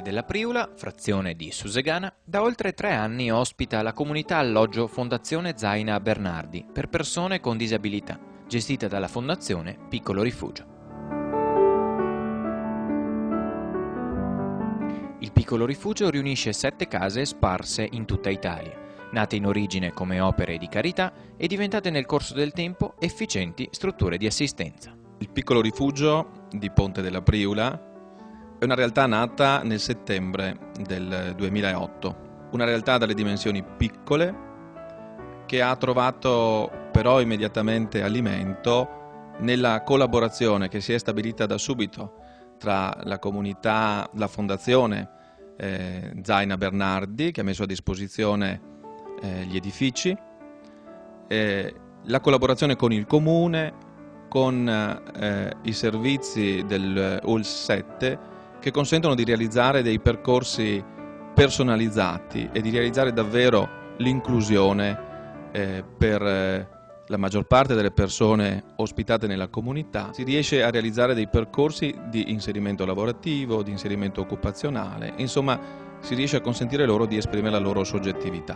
Ponte della Priula, frazione di Susegana, da oltre 3 anni ospita la comunità alloggio Fondazione Zaina Bernardi per persone con disabilità, gestita dalla Fondazione Piccolo Rifugio. Il Piccolo Rifugio riunisce 7 case sparse in tutta Italia, nate in origine come opere di carità e diventate nel corso del tempo efficienti strutture di assistenza. Il Piccolo Rifugio di Ponte della Priula è una realtà nata nel settembre del 2008, una realtà dalle dimensioni piccole che ha trovato però immediatamente alimento nella collaborazione che si è stabilita da subito tra la comunità, la Fondazione Zaina Bernardi, che ha messo a disposizione gli edifici, la collaborazione con il Comune, con i servizi del ULSS 7, che consentono di realizzare dei percorsi personalizzati e di realizzare davvero l'inclusione per la maggior parte delle persone ospitate nella comunità. Si riesce a realizzare dei percorsi di inserimento lavorativo, di inserimento occupazionale, insomma si riesce a consentire loro di esprimere la loro soggettività.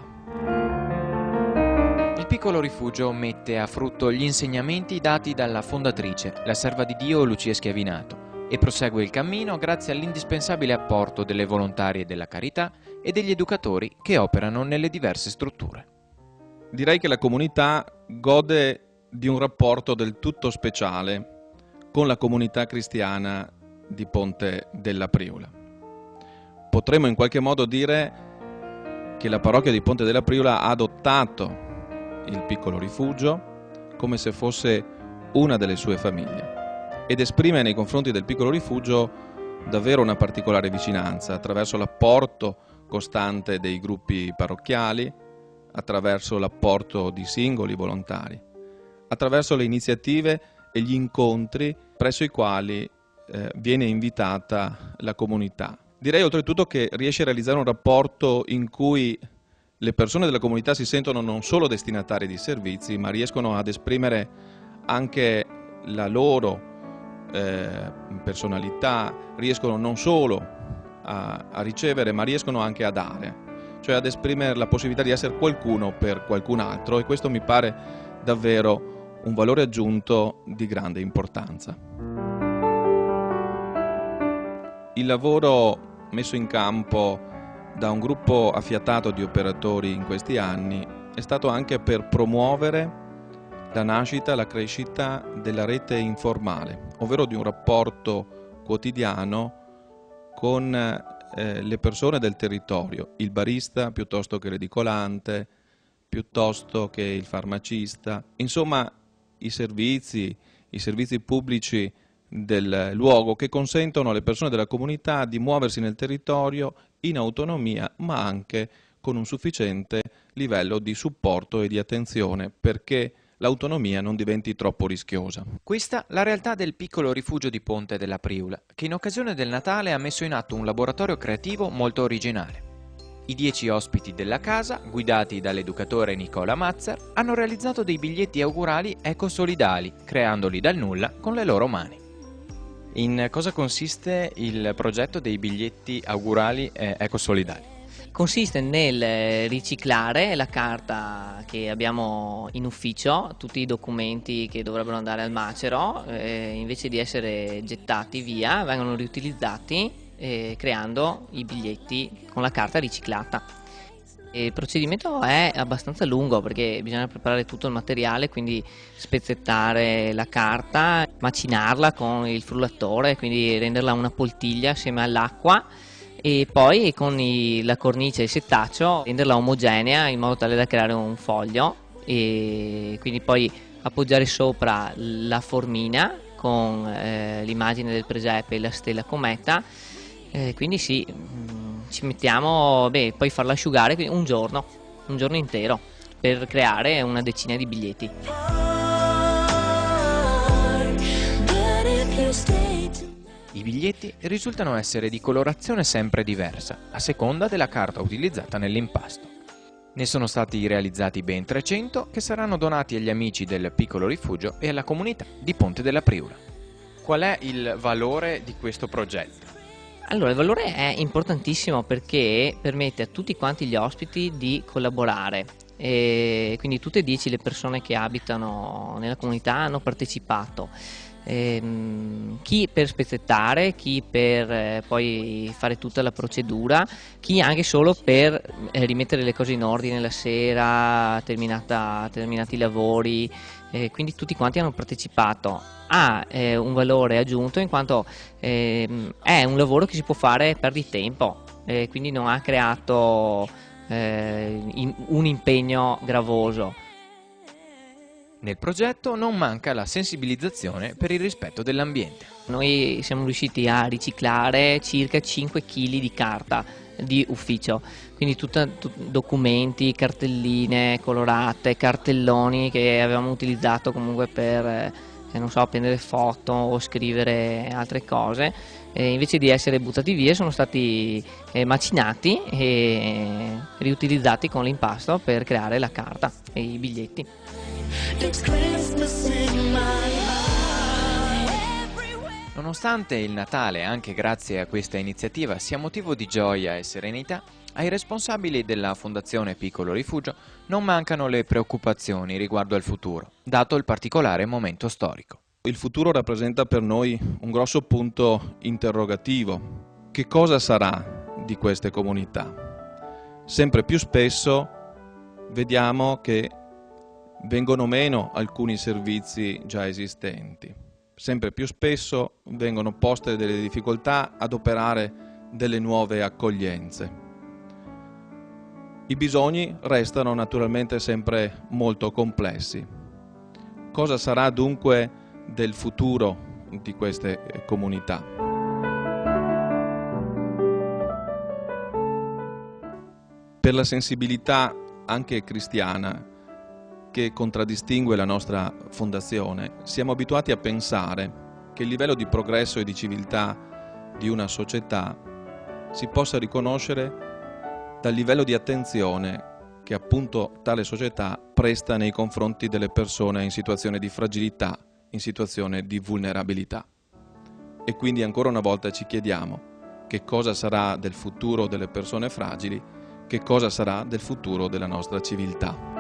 Il Piccolo Rifugio mette a frutto gli insegnamenti dati dalla fondatrice, la serva di Dio Lucia Schiavinato, e prosegue il cammino grazie all'indispensabile apporto delle volontarie della carità e degli educatori che operano nelle diverse strutture. Direi che la comunità gode di un rapporto del tutto speciale con la comunità cristiana di Ponte della Priula. Potremmo in qualche modo dire che la parrocchia di Ponte della Priula ha adottato il Piccolo Rifugio come se fosse una delle sue famiglie ed esprime nei confronti del Piccolo Rifugio davvero una particolare vicinanza attraverso l'apporto costante dei gruppi parrocchiali, attraverso l'apporto di singoli volontari, attraverso le iniziative e gli incontri presso i quali viene invitata la comunità. Direi oltretutto che riesce a realizzare un rapporto in cui le persone della comunità si sentono non solo destinatari di servizi, ma riescono ad esprimere anche la loro personalità, riescono non solo a ricevere, ma riescono anche a dare, cioè ad esprimere la possibilità di essere qualcuno per qualcun altro, e questo mi pare davvero un valore aggiunto di grande importanza. Il lavoro messo in campo da un gruppo affiatato di operatori in questi anni è stato anche per promuovere la nascita, la crescita della rete informale, ovvero di un rapporto quotidiano con le persone del territorio, il barista piuttosto che l'edicolante, piuttosto che il farmacista, insomma i servizi pubblici del luogo che consentono alle persone della comunità di muoversi nel territorio in autonomia, ma anche con un sufficiente livello di supporto e di attenzione perché l'autonomia non diventi troppo rischiosa. Questa la realtà del Piccolo Rifugio di Ponte della Priula, che in occasione del Natale ha messo in atto un laboratorio creativo molto originale. I 10 ospiti della casa, guidati dall'educatore Nicola Mazzer, hanno realizzato dei biglietti augurali ecosolidali, creandoli dal nulla con le loro mani. In cosa consiste il progetto dei biglietti augurali ecosolidali? Consiste nel riciclare la carta che abbiamo in ufficio, tutti i documenti che dovrebbero andare al macero, invece di essere gettati via, vengono riutilizzati creando i biglietti con la carta riciclata. Il procedimento è abbastanza lungo perché bisogna preparare tutto il materiale, quindi spezzettare la carta, macinarla con il frullatore, quindi renderla una poltiglia assieme all'acqua, e poi con la cornice e il settaccio renderla omogenea in modo tale da creare un foglio, e quindi poi appoggiare sopra la formina con l'immagine del presepe e la stella cometa, quindi sì, ci mettiamo, poi farla asciugare un giorno intero per creare una decina di biglietti. I biglietti risultano essere di colorazione sempre diversa, a seconda della carta utilizzata nell'impasto. Ne sono stati realizzati ben 300 che saranno donati agli amici del Piccolo Rifugio e alla comunità di Ponte della Priula. Qual è il valore di questo progetto? Allora, il valore è importantissimo perché permette a tutti quanti gli ospiti di collaborare. E quindi tutte e 10 le persone che abitano nella comunità hanno partecipato. Chi per spezzettare, chi per poi fare tutta la procedura, chi anche solo per rimettere le cose in ordine la sera, terminati i lavori, quindi tutti quanti hanno partecipato. Ha un valore aggiunto in quanto è un lavoro che si può fare per di tempo, quindi non ha creato un impegno gravoso. Nel progetto non manca la sensibilizzazione per il rispetto dell'ambiente. Noi siamo riusciti a riciclare circa 5 kg di carta di ufficio, quindi documenti, cartelline colorate, cartelloni che avevamo utilizzato comunque per non so, prendere foto o scrivere altre cose, invece di essere buttati via sono stati macinati e riutilizzati con l'impasto per creare la carta e i biglietti. Nonostante il Natale, anche grazie a questa iniziativa, sia motivo di gioia e serenità, ai responsabili della Fondazione Piccolo Rifugio non mancano le preoccupazioni riguardo al futuro, dato il particolare momento storico. Il futuro rappresenta per noi un grosso punto interrogativo. Che cosa sarà di queste comunità? Sempre più spesso vediamo che vengono meno alcuni servizi già esistenti. Sempre più spesso vengono poste delle difficoltà ad operare delle nuove accoglienze. I bisogni restano naturalmente sempre molto complessi. Cosa sarà dunque del futuro di queste comunità? Per la sensibilità anche cristiana che contraddistingue la nostra fondazione, siamo abituati a pensare che il livello di progresso e di civiltà di una società si possa riconoscere dal livello di attenzione che appunto tale società presta nei confronti delle persone in situazione di fragilità, in situazione di vulnerabilità. E quindi ancora una volta ci chiediamo che cosa sarà del futuro delle persone fragili, che cosa sarà del futuro della nostra civiltà.